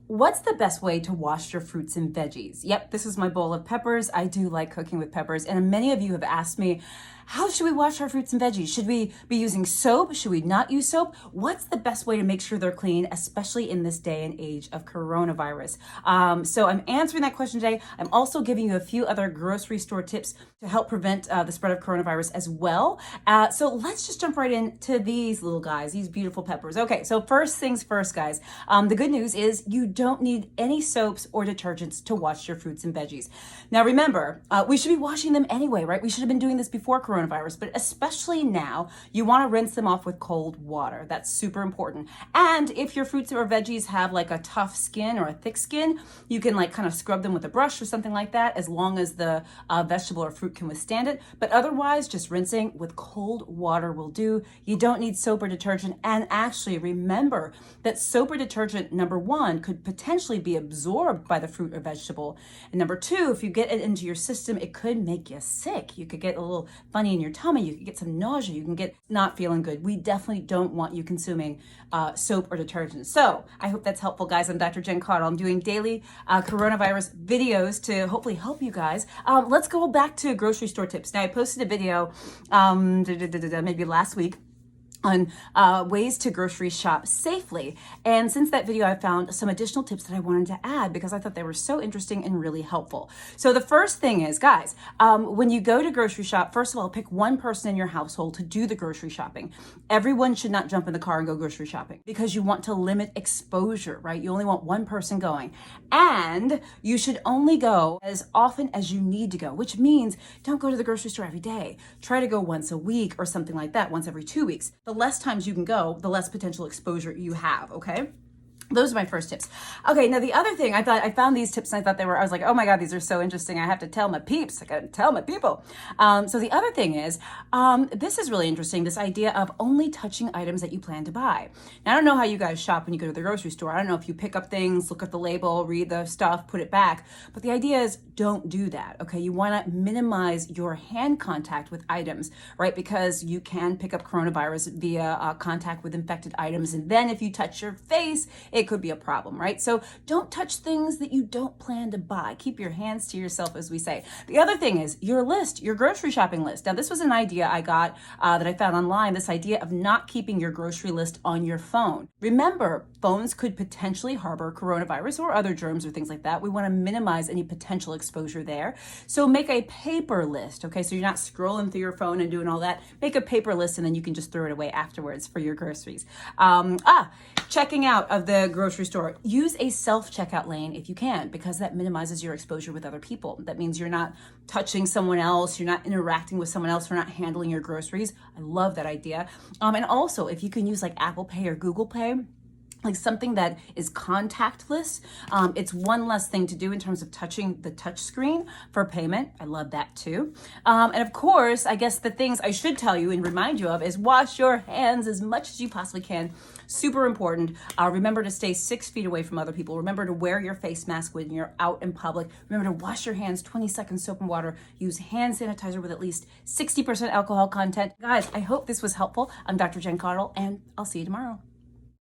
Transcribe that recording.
What's the best way to wash your fruits and veggies? Yep, this is my bowl of peppers. I do like cooking with peppers. And many of you have asked me, how should we wash our fruits and veggies? Should we be using soap? Should we not use soap? What's the best way to make sure they're clean, especially in this day and age of coronavirus? So I'm answering that question today. I'm also giving you a few other grocery store tips to help prevent the spread of coronavirus as well. So let's just jump right into these little guys, these beautiful peppers. Okay, so first things first, guys. The good news is you don't need any soaps or detergents to wash your fruits and veggies. Now remember, we should be washing them anyway, right? We should have been doing this before coronavirus, but especially now, you want to rinse them off with cold water. That's super important. And if your fruits or veggies have like a tough skin or a thick skin, you can like kind of scrub them with a brush or something like that, as long as the vegetable or fruit can withstand it. But otherwise, just rinsing with cold water will do. You don't need soap or detergent. And actually remember that soap or detergent, number one, could potentially be absorbed by the fruit or vegetable. And number two, if you get it into your system, it could make you sick. You could get a little funny in your tummy. You could get some nausea. You can get not feeling good. We definitely don't want you consuming soap or detergent. So I hope that's helpful, guys. I'm Dr. Jen Caudle. I'm doing daily coronavirus videos to hopefully help you guys. Let's go back to grocery store tips. Now, I posted a video maybe last week on ways to grocery shop safely. And since that video, I found some additional tips that I wanted to add because I thought they were so interesting and really helpful. So the first thing is, guys, when you go to grocery shop, first of all, pick one person in your household to do the grocery shopping. Everyone should not jump in the car and go grocery shopping because you want to limit exposure, right? You only want one person going. And you should only go as often as you need to go, which means don't go to the grocery store every day. Try to go once a week or something like that, once every 2 weeks. The less times you can go, the less potential exposure you have, okay? Those are my first tips. Okay, now the other thing, I found these tips and I was like, oh my God, these are so interesting. I have to tell my peeps, I gotta tell my people. So the other thing is, this is really interesting, this idea of only touching items that you plan to buy. Now, I don't know how you guys shop when you go to the grocery store. I don't know if you pick up things, look at the label, read the stuff, put it back. But the idea is don't do that, okay? You wanna minimize your hand contact with items, right? Because you can pick up coronavirus via contact with infected items. And then if you touch your face, it could be a problem, right? So don't touch things that you don't plan to buy. Keep your hands to yourself, as we say. The other thing is your list, your grocery shopping list. Now, this was an idea I got that I found online, this idea of not keeping your grocery list on your phone. Remember, phones could potentially harbor coronavirus or other germs or things like that. We want to minimize any potential exposure there. So make a paper list, okay? So you're not scrolling through your phone and doing all that. Make a paper list and then you can just throw it away afterwards for your groceries. Checking out of the grocery store, use a self-checkout lane if you can, because that minimizes your exposure with other people. That means you're not touching someone else, you're not interacting with someone else, you're not handling your groceries. I love that idea. And also, if you can use like Apple Pay or Google Pay, like something that is contactless, it's one less thing to do in terms of touching the touch screen for payment. I love that too. And of course, I guess the things I should tell you and remind you of is wash your hands as much as you possibly can. Super important. Remember to stay 6 feet away from other people. Remember to wear your face mask when you're out in public. Remember to wash your hands 20 seconds, soap and water. Use hand sanitizer with at least 60% alcohol content. Guys, I hope this was helpful. I'm Dr. Jen Caudle, and I'll see you tomorrow.